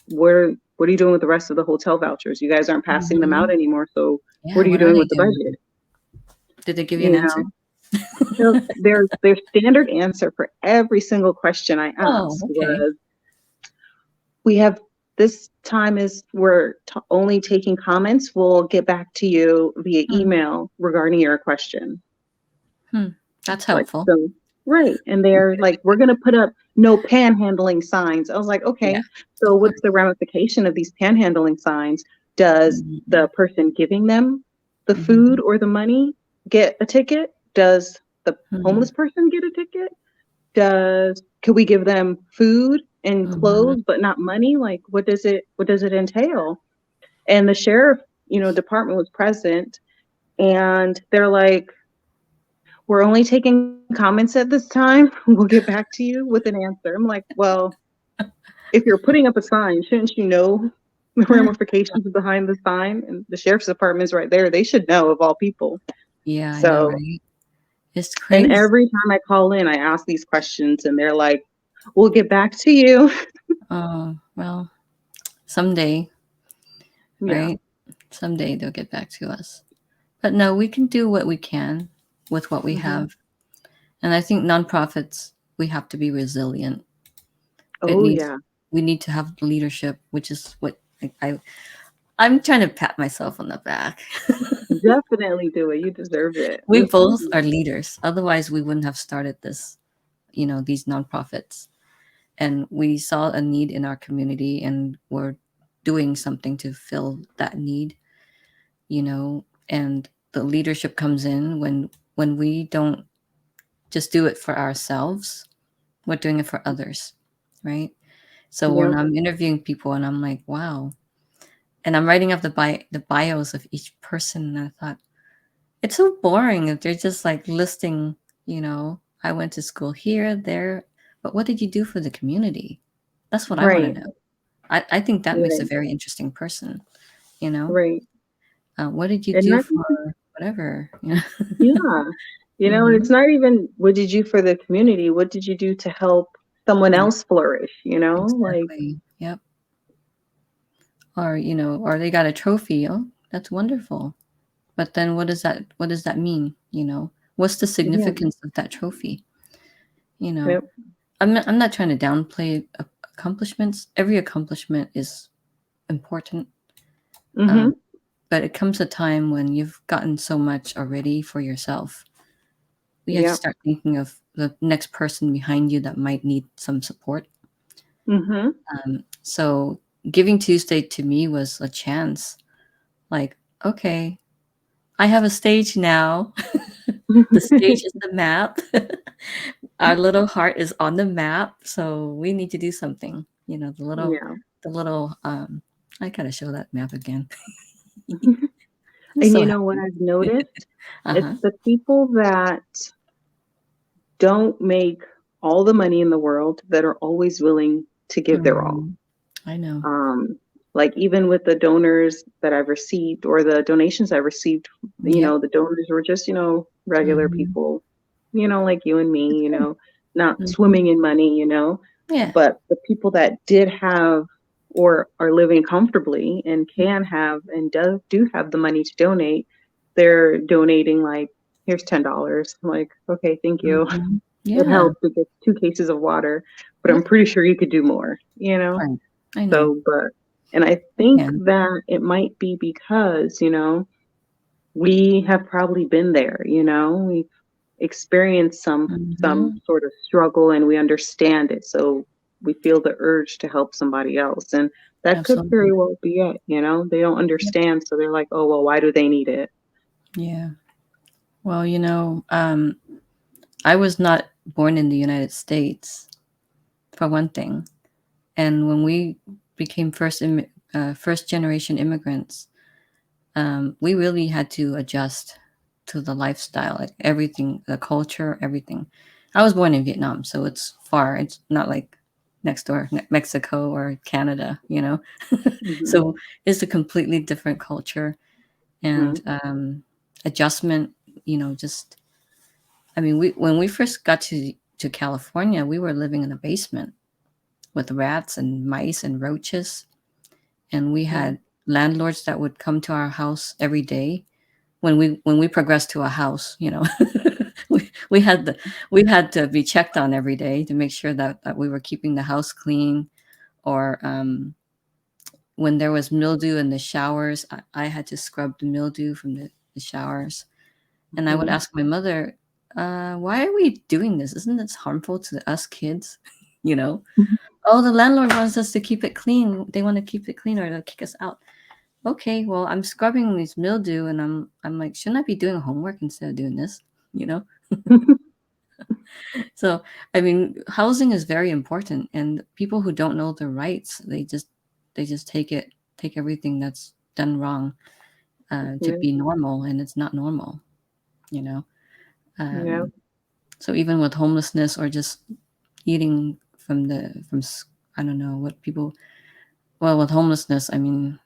[SPEAKER 2] what are you doing with the rest of the hotel vouchers? You guys aren't passing them out
[SPEAKER 1] Mhm.
[SPEAKER 2] anymore, so
[SPEAKER 1] Yeah,
[SPEAKER 2] what are you
[SPEAKER 1] what are
[SPEAKER 2] doing
[SPEAKER 1] they
[SPEAKER 2] with the
[SPEAKER 1] doing?
[SPEAKER 2] budget?
[SPEAKER 1] Did they give you an
[SPEAKER 2] You
[SPEAKER 1] answer?
[SPEAKER 2] know, their standard answer for every single question I
[SPEAKER 1] Oh,
[SPEAKER 2] asked
[SPEAKER 1] okay.
[SPEAKER 2] was, "We have this time is we're only taking comments. We'll get back to you via
[SPEAKER 1] Hmm,
[SPEAKER 2] email regarding your question."
[SPEAKER 1] hmm. That's
[SPEAKER 2] Like,
[SPEAKER 1] helpful.
[SPEAKER 2] so right, and they're like, "We're gonna put up no panhandling signs." I was like,
[SPEAKER 1] Yeah,
[SPEAKER 2] "Okay, so
[SPEAKER 1] of course.
[SPEAKER 2] what's the ramification of these panhandling signs? Does the
[SPEAKER 1] Mhm,
[SPEAKER 2] person giving them the food
[SPEAKER 1] mhm,
[SPEAKER 2] or the money get a ticket? Does the
[SPEAKER 1] mhm,
[SPEAKER 2] homeless person get a ticket? Could we give them food and
[SPEAKER 1] mhm,
[SPEAKER 2] clothes but not money? Like, what does it entail?" And the sheriff, department was present, and they're like, "We're only taking comments at this time. We'll get back to you with an answer." I'm like, "Well, if you're putting up a sign, shouldn't you know the
[SPEAKER 1] mm.
[SPEAKER 2] ramifications behind the sign?" And the sheriff's department is right there. They should know of all people.
[SPEAKER 1] Yeah, I know,
[SPEAKER 2] So,
[SPEAKER 1] right? It's
[SPEAKER 2] and
[SPEAKER 1] crazy.
[SPEAKER 2] every time I call in, I ask these questions and they're like, "We'll get back to you."
[SPEAKER 1] Oh, well, someday,
[SPEAKER 2] Yeah.
[SPEAKER 1] right? Someday they'll get back to us. But no, we can do what we can with what we
[SPEAKER 2] Mhm.
[SPEAKER 1] have. And I think nonprofits, we have to be resilient. It
[SPEAKER 2] Oh,
[SPEAKER 1] needs
[SPEAKER 2] yeah.
[SPEAKER 1] we need to have leadership, which is what I'm trying to pat myself on the back.
[SPEAKER 2] Definitely do it. You deserve it.
[SPEAKER 1] We both are leaders. Otherwise, we wouldn't have started these nonprofits. And we saw a need in our community and we're doing something to fill that need, and the leadership comes in when we don't just do it for ourselves, we're doing it for others, right? So when
[SPEAKER 2] Yep.
[SPEAKER 1] I'm interviewing people and I'm like, wow, and I'm writing up the bios of each person, and I thought, it's so boring if they're just like listing, I went to school here, there, but what did you do for the community? That's what I want to
[SPEAKER 2] Right.
[SPEAKER 1] know. I think that makes a
[SPEAKER 2] Right.
[SPEAKER 1] very interesting person, you know?
[SPEAKER 2] Right.
[SPEAKER 1] What did you
[SPEAKER 2] And
[SPEAKER 1] do
[SPEAKER 2] not
[SPEAKER 1] for whatever?
[SPEAKER 2] yeah. And
[SPEAKER 1] Hmm.
[SPEAKER 2] it's not even what did you for the community? What did you do to help someone
[SPEAKER 1] Yeah,
[SPEAKER 2] else flourish, Like,
[SPEAKER 1] exactly. Yep. Or they got a trophy. Oh, that's wonderful. But then what does that mean? What's the
[SPEAKER 2] yeah.
[SPEAKER 1] significance of that trophy? You know,
[SPEAKER 2] Yep.
[SPEAKER 1] I'm not trying to downplay accomplishments. Every accomplishment is important. Um,
[SPEAKER 2] Mhm.
[SPEAKER 1] but it comes a time when you've gotten so much already for yourself. We have to
[SPEAKER 2] Yep.
[SPEAKER 1] start thinking of the next person behind you that might need some support.
[SPEAKER 2] Mhm.
[SPEAKER 1] So Giving Tuesday to me was a chance. Like, okay, I have a stage now. The stage is the map. Our little heart is on the map, so we need to do something.
[SPEAKER 2] Yeah.
[SPEAKER 1] The little I gotta show that map again. I'm
[SPEAKER 2] And
[SPEAKER 1] so
[SPEAKER 2] you know what
[SPEAKER 1] happy.
[SPEAKER 2] I've noticed? It's
[SPEAKER 1] Uh-huh.
[SPEAKER 2] the people that don't make all the money in the world that are always willing to give their all.
[SPEAKER 1] Mhm. I know.
[SPEAKER 2] Um, like even with the donors that I've received or the donations I received,
[SPEAKER 1] Yep.
[SPEAKER 2] the donors were just, regular
[SPEAKER 1] Mhm.
[SPEAKER 2] people, like you and
[SPEAKER 1] That's
[SPEAKER 2] me,
[SPEAKER 1] good.
[SPEAKER 2] not
[SPEAKER 1] Mhm.
[SPEAKER 2] swimming in money.
[SPEAKER 1] Yeah.
[SPEAKER 2] But the people that did have or are living comfortably and can have and do have the money to donate, they're donating like, here's $10. I'm like, okay, thank you.
[SPEAKER 1] Mhm.
[SPEAKER 2] It
[SPEAKER 1] Yeah.
[SPEAKER 2] helps to get 2 cases of water, but
[SPEAKER 1] Yeah.
[SPEAKER 2] I'm pretty sure you could do more.
[SPEAKER 1] Right. I know.
[SPEAKER 2] So, and I
[SPEAKER 1] I
[SPEAKER 2] think
[SPEAKER 1] can.
[SPEAKER 2] that it might be because, we have probably been there. We've experienced some
[SPEAKER 1] Mhm.
[SPEAKER 2] sort of struggle and we understand it. So we feel the urge to help somebody else. And that could
[SPEAKER 1] Absolutely.
[SPEAKER 2] very well be it. They don't
[SPEAKER 1] Yep.
[SPEAKER 2] understand. So they're like, oh, well, why do they need it?
[SPEAKER 1] Yeah. Well, I was not born in the United States, for one thing. And when we became first generation immigrants, we really had to adjust to the lifestyle, like everything, the culture, everything. I was born in Vietnam, so it's far. It's not like next door, Mexico or Canada, you know.
[SPEAKER 2] Mhm.
[SPEAKER 1] So it's a completely different culture and
[SPEAKER 2] Mhm.
[SPEAKER 1] adjustment. You know, just I mean, we when we first got to California, we were living in a basement with rats and mice and roaches, and we
[SPEAKER 2] Yeah.
[SPEAKER 1] had landlords that would come to our house every day when we progressed to a house, you know. We had we had to be checked on every day to make sure that we were keeping the house clean, or when there was mildew in the showers, I had to scrub the mildew from the showers. And I would
[SPEAKER 2] Mhm.
[SPEAKER 1] ask my mother, why are we doing this? Isn't this harmful to us kids? You know,
[SPEAKER 2] Mhm.
[SPEAKER 1] oh, the landlord wants us to keep it clean. They want to keep it clean or they'll kick us out. Okay, well, I'm scrubbing these mildew and I'm like, shouldn't I be doing homework instead of doing this? You know? So, I mean, housing is very important, and people who don't know their rights, they just take everything that's done wrong to
[SPEAKER 2] Yeah.
[SPEAKER 1] be normal, and it's not normal, you know.
[SPEAKER 2] Yeah.
[SPEAKER 1] Um, so even with homelessness or just eating from I don't know what people. Well, with homelessness, I mean,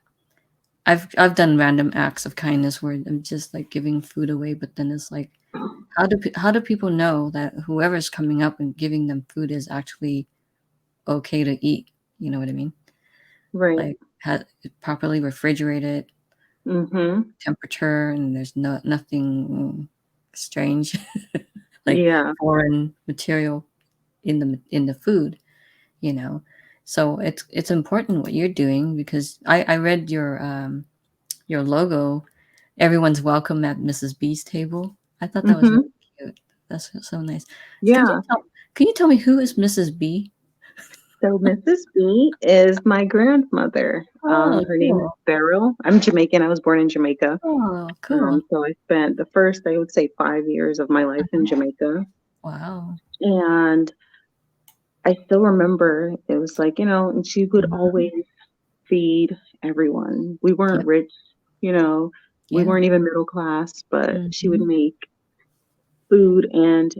[SPEAKER 1] I've done random acts of kindness where I'm just like giving food away, but then it's like, how do people know that whoever's coming up and giving them food is actually okay to eat? You know what I mean?
[SPEAKER 2] Right.
[SPEAKER 1] Like, had it properly refrigerated,
[SPEAKER 2] Mhm.
[SPEAKER 1] temperature, and there's nothing strange, like
[SPEAKER 2] Yeah.
[SPEAKER 1] foreign material in the food. You know, so it's important what you're doing because I read your logo. Everyone's welcome at Mrs. B's table. I thought that was
[SPEAKER 2] Mhm.
[SPEAKER 1] really cute. That's so nice. Can you
[SPEAKER 2] Yeah.
[SPEAKER 1] tell can you tell me who is Mrs. B?
[SPEAKER 2] So Mrs. B is my grandmother.
[SPEAKER 1] Oh,
[SPEAKER 2] Her name is
[SPEAKER 1] cool.
[SPEAKER 2] Carrol. I'm Jamaican. I was born in Jamaica.
[SPEAKER 1] Oh, cool.
[SPEAKER 2] So I spent the first, I would say, 5 years of my life in
[SPEAKER 1] Mhm.
[SPEAKER 2] Jamaica.
[SPEAKER 1] Wow.
[SPEAKER 2] And I still remember it was like, and she would
[SPEAKER 1] Mhm.
[SPEAKER 2] always feed everyone. We weren't
[SPEAKER 1] Yep.
[SPEAKER 2] rich, you know, we
[SPEAKER 1] Yeah.
[SPEAKER 2] weren't even middle class, but she would
[SPEAKER 1] Mhm.
[SPEAKER 2] make food and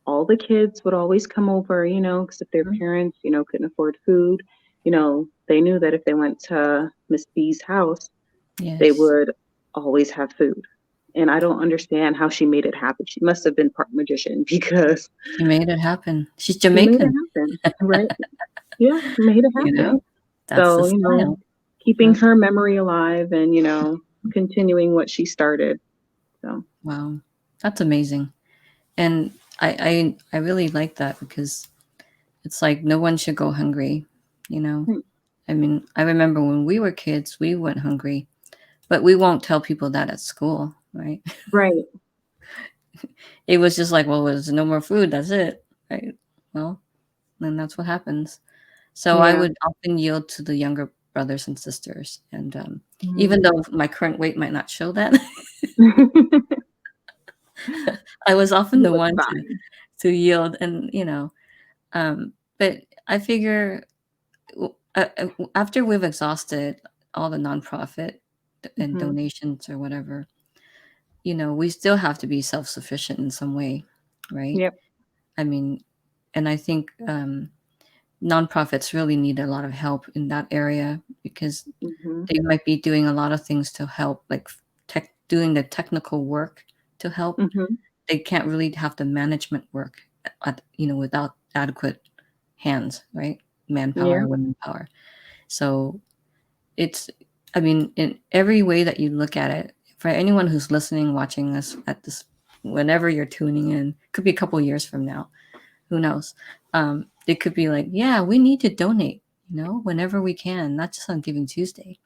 [SPEAKER 2] all the kids would always come over, because if their
[SPEAKER 1] Mhm.
[SPEAKER 2] parents, couldn't afford food, they knew that if they went to Miss B's house, they
[SPEAKER 1] Yes.
[SPEAKER 2] would always have food. And I don't understand how she made it happen. She must have been part magician because
[SPEAKER 1] She made it happen. She's
[SPEAKER 2] she made it
[SPEAKER 1] Jamaican,
[SPEAKER 2] happen, right? Yeah, she made it
[SPEAKER 1] you know?
[SPEAKER 2] happen.
[SPEAKER 1] That's the
[SPEAKER 2] So,
[SPEAKER 1] style.
[SPEAKER 2] keeping
[SPEAKER 1] Huh?
[SPEAKER 2] her memory alive and, continuing what she started. So,
[SPEAKER 1] Wow. That's amazing. And I really like that because it's like no one should go hungry, you know?
[SPEAKER 2] mm,
[SPEAKER 1] I mean, I remember when we were kids, we went hungry, but we won't tell people that at school, right?
[SPEAKER 2] right.
[SPEAKER 1] It was just like, well, there's no more food. That's it, right? Well, then that's what happens. So I
[SPEAKER 2] Yeah.
[SPEAKER 1] would often yield to the younger brothers and sisters, and even
[SPEAKER 2] Mm.
[SPEAKER 1] though my current weight might not show that, I was often
[SPEAKER 2] You
[SPEAKER 1] the
[SPEAKER 2] look
[SPEAKER 1] one
[SPEAKER 2] fine.
[SPEAKER 1] to yield, and but I figure after we've exhausted all the nonprofit and
[SPEAKER 2] Mhm.
[SPEAKER 1] donations or whatever, we still have to be self-sufficient in some way, right?
[SPEAKER 2] Yep.
[SPEAKER 1] I mean, and I think nonprofits really need a lot of help in that area because
[SPEAKER 2] Mhm.
[SPEAKER 1] they might be doing a lot of things to help, like doing the technical work to help.
[SPEAKER 2] Mhm.
[SPEAKER 1] They can't really have the management work without adequate hands, right?
[SPEAKER 2] Yeah.
[SPEAKER 1] Manpower, women power. So it's, I mean, in every way that you look at it, for anyone who's listening, watching us at this, whenever you're tuning in, could be a couple years from now, who knows? It could be like, yeah, we need to donate, whenever we can, not just on Giving Tuesday.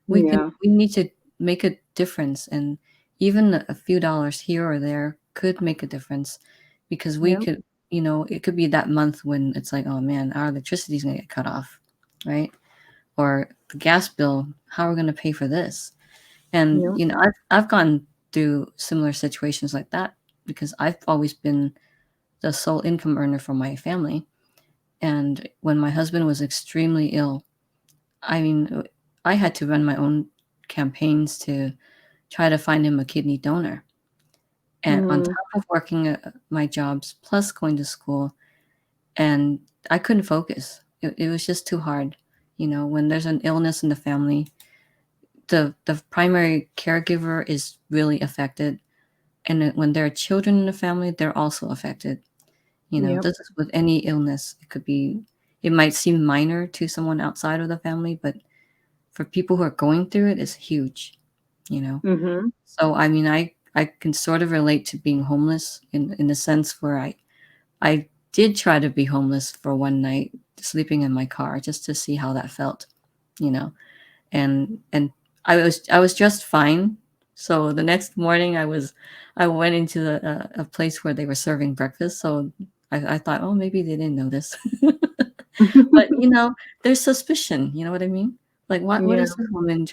[SPEAKER 2] Yeah.
[SPEAKER 1] We need to make a difference, and even a few dollars here or there could make a difference because we
[SPEAKER 2] Yep.
[SPEAKER 1] could, it could be that month when it's like, oh man, our electricity's gonna get cut off, right? Or the gas bill, how are we going to pay for this? And
[SPEAKER 2] Yep.
[SPEAKER 1] I've gone through similar situations like that because I've always been the sole income earner for my family. And when my husband was extremely ill, I mean, I had to run my own campaigns to try to find him a kidney donor. and on
[SPEAKER 2] Mm,
[SPEAKER 1] top of working my jobs plus going to school, and I couldn't focus. It was just too hard. When there's an illness in the family, the primary caregiver is really affected, and when there are children in the family, they're also affected.
[SPEAKER 2] yep.
[SPEAKER 1] This is with any illness. It might seem minor to someone outside of the family, but for people who are going through it, it's huge. You know,
[SPEAKER 2] Mm-hmm.
[SPEAKER 1] so I mean, I can sort of relate to being homeless in the sense where I did try to be homeless for one night, sleeping in my car just to see how that felt. You know, and I was just fine. So the next morning, I went into a place where they were serving breakfast. So I thought, oh, maybe they didn't notice. But there's suspicion. You know what I mean? Like, what
[SPEAKER 2] Yeah.
[SPEAKER 1] is this woman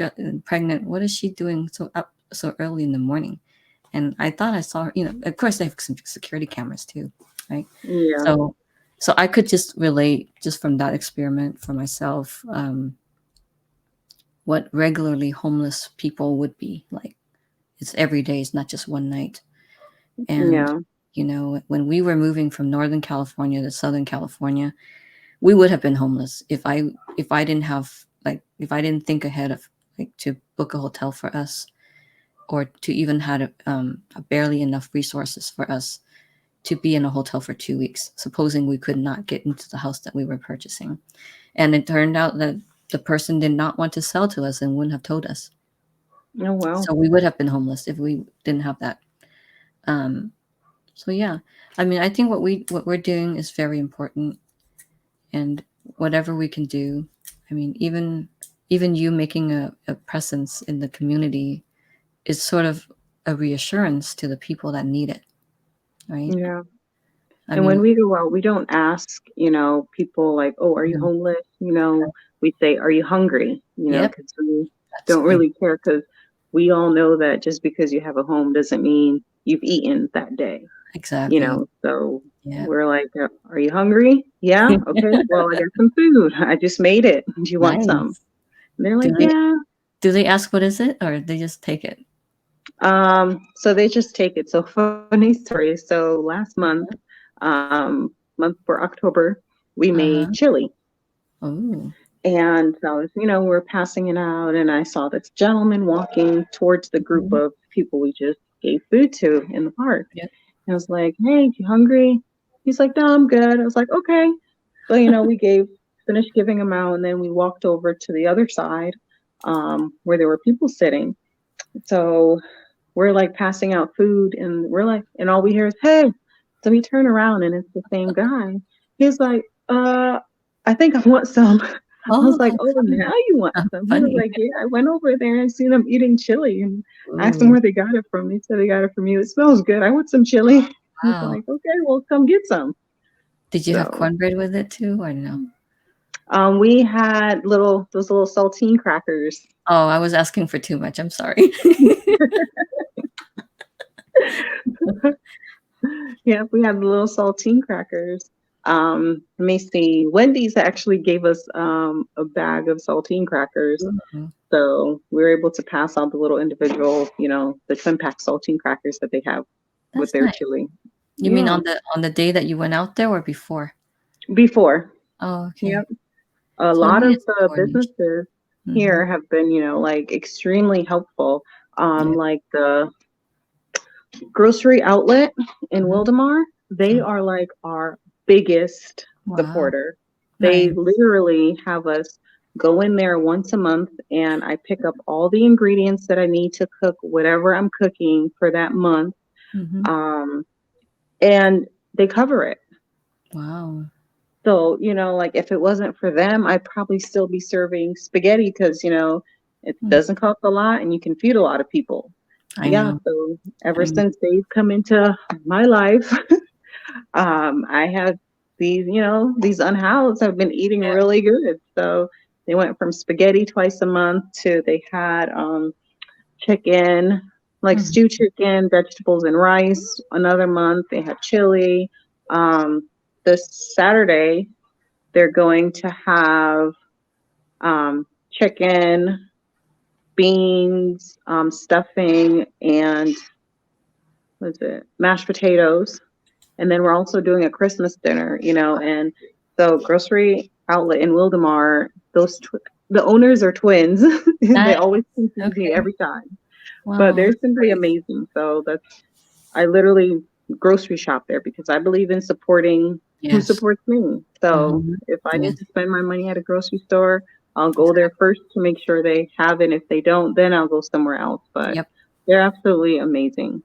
[SPEAKER 1] pregnant? What is she doing so early in the morning? And I thought I saw her. Of course, they have some security cameras too, right?
[SPEAKER 2] Yeah.
[SPEAKER 1] So, so I could just relate just from that experiment for myself. What regularly homeless people would be like. It's every day, it's not just one night. And,
[SPEAKER 2] Yeah.
[SPEAKER 1] when we were moving from Northern California to Southern California, we would have been homeless if I didn't have like if I didn't think ahead of like to book a hotel for us or to even had barely enough resources for us to be in a hotel for 2 weeks, supposing we could not get into the house that we were purchasing. And it turned out that the person did not want to sell to us and wouldn't have told us.
[SPEAKER 2] Oh, wow.
[SPEAKER 1] So we would have been homeless if we didn't have that. Um, so yeah, I mean, I think what we're doing is very important, and whatever we can do. I mean, even you making a presence in the community is sort of a reassurance to the people that need it, right?
[SPEAKER 2] Yeah.
[SPEAKER 1] I
[SPEAKER 2] And when
[SPEAKER 1] mean,
[SPEAKER 2] we go out, we don't ask, people like, "Oh, are you
[SPEAKER 1] mhm,
[SPEAKER 2] homeless?" We say, "Are you hungry?"
[SPEAKER 1] yep,
[SPEAKER 2] Because we
[SPEAKER 1] that's
[SPEAKER 2] don't
[SPEAKER 1] big.
[SPEAKER 2] really care because we all know that just because you have a home doesn't mean you've eaten that day,
[SPEAKER 1] Exactly.
[SPEAKER 2] So
[SPEAKER 1] Yep.
[SPEAKER 2] we're like, "Are you hungry?" "Yeah." "Okay, well, I got some food. I just made it. Do you want some?"
[SPEAKER 1] Nice.
[SPEAKER 2] And they're
[SPEAKER 1] Do
[SPEAKER 2] like,
[SPEAKER 1] they
[SPEAKER 2] "Yeah."
[SPEAKER 1] do they ask what is it, or they just take it?
[SPEAKER 2] So they just take it. So funny story. So last month,
[SPEAKER 1] Uh-huh.
[SPEAKER 2] month for October, we
[SPEAKER 1] Uh-huh.
[SPEAKER 2] made chili.
[SPEAKER 1] Oh.
[SPEAKER 2] And so, we're passing it out, and I saw this gentleman walking towards the group
[SPEAKER 1] Mhm.
[SPEAKER 2] of people we just gave food to in the park.
[SPEAKER 1] Yep.
[SPEAKER 2] And I was like, "Hey, you hungry?" He's like, "No, I'm good." I was like, "Okay." So, we finished giving them out, and then we walked over to the other side, where there were people sitting. So we're like passing out food, and we're like, and all we hear is, "Hey." So we turn around, and it's the same guy. He's like, I think I want some." I was
[SPEAKER 1] Oh,
[SPEAKER 2] like,
[SPEAKER 1] how
[SPEAKER 2] "Oh,
[SPEAKER 1] funny.
[SPEAKER 2] now you want
[SPEAKER 1] How
[SPEAKER 2] some?" He was
[SPEAKER 1] funny.
[SPEAKER 2] like, "Yeah, I went over there and seen them eating chili and asked them
[SPEAKER 1] Ooh,
[SPEAKER 2] where they got it from. They said they got it from you. It smells good. I want some chili." He's
[SPEAKER 1] wow.
[SPEAKER 2] like, "Okay, well, come get some."
[SPEAKER 1] Did you have
[SPEAKER 2] So,
[SPEAKER 1] cornbread with it too, or no?
[SPEAKER 2] we had those little saltine crackers.
[SPEAKER 1] Oh, I was asking for too much, I'm sorry.
[SPEAKER 2] Yeah, we had the little saltine crackers. Let me see. Wendy's actually gave us a bag of saltine crackers.
[SPEAKER 1] Mhm.
[SPEAKER 2] So we were able to pass out the little individual, the twin pack saltine crackers that they have with
[SPEAKER 1] That's
[SPEAKER 2] their
[SPEAKER 1] nice.
[SPEAKER 2] chili.
[SPEAKER 1] You mean
[SPEAKER 2] Yeah.
[SPEAKER 1] on the day that you went out there or before?
[SPEAKER 2] Before.
[SPEAKER 1] Oh,
[SPEAKER 2] Yep.
[SPEAKER 1] okay.
[SPEAKER 2] A
[SPEAKER 1] So it
[SPEAKER 2] lot
[SPEAKER 1] needed
[SPEAKER 2] of
[SPEAKER 1] some
[SPEAKER 2] the
[SPEAKER 1] coordination.
[SPEAKER 2] businesses
[SPEAKER 1] Mhm.
[SPEAKER 2] here have been, like extremely helpful.
[SPEAKER 1] Yeah.
[SPEAKER 2] Like the grocery outlet in
[SPEAKER 1] Mhm.
[SPEAKER 2] Wildemar, they
[SPEAKER 1] Oh,
[SPEAKER 2] are like our biggest
[SPEAKER 1] wow.
[SPEAKER 2] supporter. They
[SPEAKER 1] Nice.
[SPEAKER 2] literally have us go in there once a month, and I pick up all the ingredients that I need to cook whatever I'm cooking for that month.
[SPEAKER 1] Mhm.
[SPEAKER 2] Um, and they cover it.
[SPEAKER 1] Wow.
[SPEAKER 2] So, like if it wasn't for them, I'd probably still be serving spaghetti because, it
[SPEAKER 1] Mm.
[SPEAKER 2] doesn't cost a lot and you can feed a lot of people.
[SPEAKER 1] I
[SPEAKER 2] Yeah.
[SPEAKER 1] know.
[SPEAKER 2] So ever
[SPEAKER 1] I know.
[SPEAKER 2] since they've come into my life, I have these unhoused have been eating
[SPEAKER 1] Yeah.
[SPEAKER 2] really good. So they went from spaghetti twice a month to they had chicken, like
[SPEAKER 1] Mhm.
[SPEAKER 2] stew chicken, vegetables, and rice. Another month they had chili. This Saturday they're going to have chicken, beans, stuffing, and what is it, mashed potatoes, and then we're also doing a Christmas dinner, and so grocery outlet in Wildemar, the owners are twins. They
[SPEAKER 1] Nice.
[SPEAKER 2] always confuse me
[SPEAKER 1] Okay.
[SPEAKER 2] every time, but
[SPEAKER 1] Wow.
[SPEAKER 2] they're simply amazing. So I literally grocery shop there because I believe in supporting who
[SPEAKER 1] Yes.
[SPEAKER 2] supports me. So
[SPEAKER 1] Mm-hmm.
[SPEAKER 2] if I need
[SPEAKER 1] Yes.
[SPEAKER 2] to spend my money at a grocery store, I'll go there first to make sure they have it. If they don't, then I'll go somewhere else. But
[SPEAKER 1] Yep.
[SPEAKER 2] they're absolutely amazing.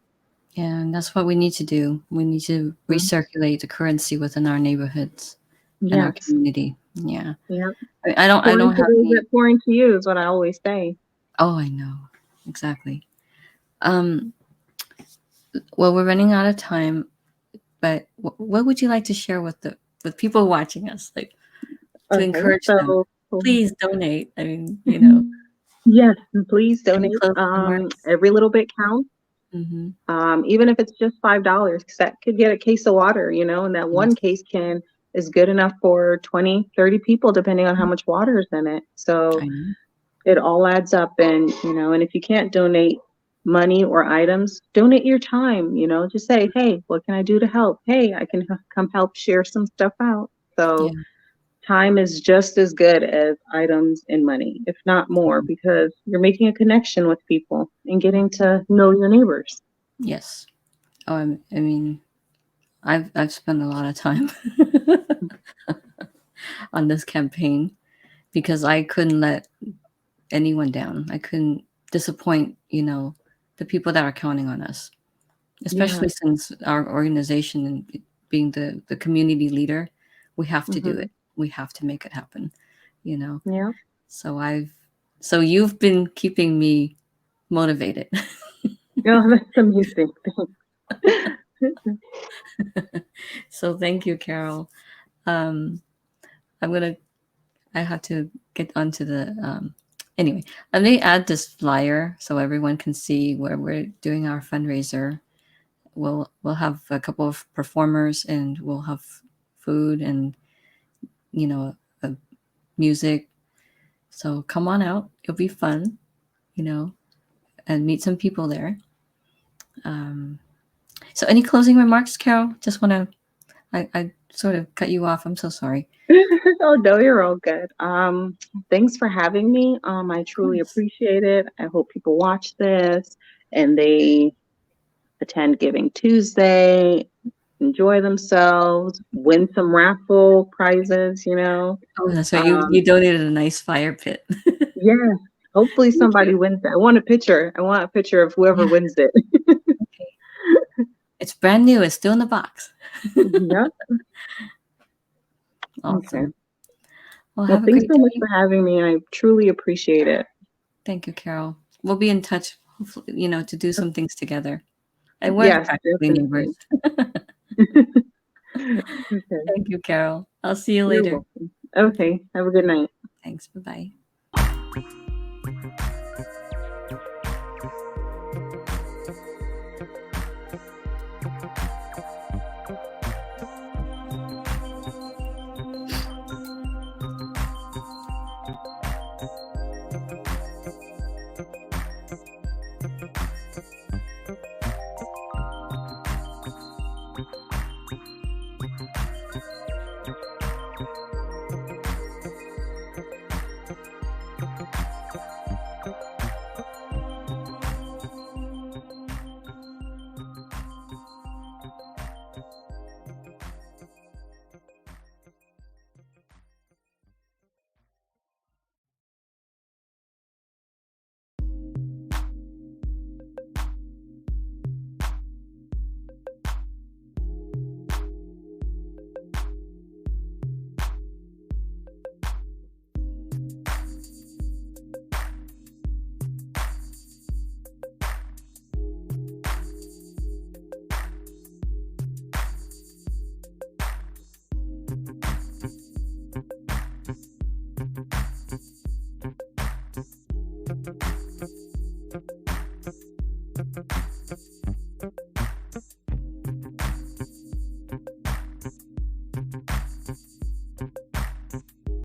[SPEAKER 1] Yeah, and that's what we need to do. We need to
[SPEAKER 2] Mhm.
[SPEAKER 1] recirculate the currency within our neighborhoods and our
[SPEAKER 2] Yes.
[SPEAKER 1] community. Yeah.
[SPEAKER 2] Yeah.
[SPEAKER 1] I
[SPEAKER 2] Pour
[SPEAKER 1] don't
[SPEAKER 2] into
[SPEAKER 1] have
[SPEAKER 2] those
[SPEAKER 1] any.
[SPEAKER 2] that pour into you is what I always say.
[SPEAKER 1] Oh, I know. Exactly. Um, well, we're running out of time, but what would you like to share with the with people watching us, like to
[SPEAKER 2] Okay.
[SPEAKER 1] encourage them?
[SPEAKER 2] So
[SPEAKER 1] Please donate. I mean,
[SPEAKER 2] yes, and please
[SPEAKER 1] any
[SPEAKER 2] donate.
[SPEAKER 1] closing remarks?
[SPEAKER 2] Every little bit counts.
[SPEAKER 1] Mm-hmm.
[SPEAKER 2] Even if it's just $5, 'cause that could get a case of water, and that one
[SPEAKER 1] Yes,
[SPEAKER 2] case can is good enough for 20, 30 people, depending on how much water is in it. So
[SPEAKER 1] I know.
[SPEAKER 2] it all adds up, and if you can't donate money or items, donate your time. Just say, hey, what can I do to help? Hey, I can come help share some stuff out.
[SPEAKER 1] Yeah.
[SPEAKER 2] So time is just as good as items and money, if not more, because you're making a connection with people and getting to know your neighbors.
[SPEAKER 1] Yes. Oh, I mean, I've spent a lot of time on this campaign because I couldn't let anyone down. I couldn't disappoint, the people that are counting on us,
[SPEAKER 2] Yeah.
[SPEAKER 1] especially since our organization and being the community leader, we have to do
[SPEAKER 2] Hmm.
[SPEAKER 1] it. We have to make it happen, you know.
[SPEAKER 2] Yeah.
[SPEAKER 1] So so you've been keeping me motivated.
[SPEAKER 2] Oh, that's amazing.
[SPEAKER 1] So thank you, Carol. Um, I'm gonna. I have to get onto the. Anyway, let me add this flyer so everyone can see where we're doing our fundraiser. We'll have a couple of performers and we'll have food and you know uh, music. So come on out. It'll be fun, you know, and meet some people there. Um, so any closing remarks, Carol? Just want to. I sort of cut you off. I'm so sorry.
[SPEAKER 2] Oh, no, you're all good. Thanks for having me. I
[SPEAKER 1] Of
[SPEAKER 2] truly
[SPEAKER 1] course.
[SPEAKER 2] appreciate it. I hope people watch this and they attend Giving Tuesday, enjoy themselves, win some raffle prizes.
[SPEAKER 1] Oh, that's right. You
[SPEAKER 2] Um,
[SPEAKER 1] donated a nice fire pit.
[SPEAKER 2] yeah, hopefully
[SPEAKER 1] Thank you.
[SPEAKER 2] somebody wins it. I want a picture. I want a picture of whoever
[SPEAKER 1] Yeah.
[SPEAKER 2] wins it.
[SPEAKER 1] Okay. It's brand new. It's still in the box.
[SPEAKER 2] Yep. Okay.
[SPEAKER 1] Awesome. Well,
[SPEAKER 2] Well,
[SPEAKER 1] have a
[SPEAKER 2] thanks
[SPEAKER 1] great
[SPEAKER 2] so much
[SPEAKER 1] day.
[SPEAKER 2] for having me. I truly appreciate it.
[SPEAKER 1] Thank you, Carol. We'll be in touch, hopefully, to do some things together. And we're
[SPEAKER 2] Yes,
[SPEAKER 1] practically neighbors.
[SPEAKER 2] definitely. Okay.
[SPEAKER 1] Thank you, Carol. I'll see you
[SPEAKER 2] You're
[SPEAKER 1] later.
[SPEAKER 2] welcome. Okay. Have a good night.
[SPEAKER 1] Thanks. Bye bye.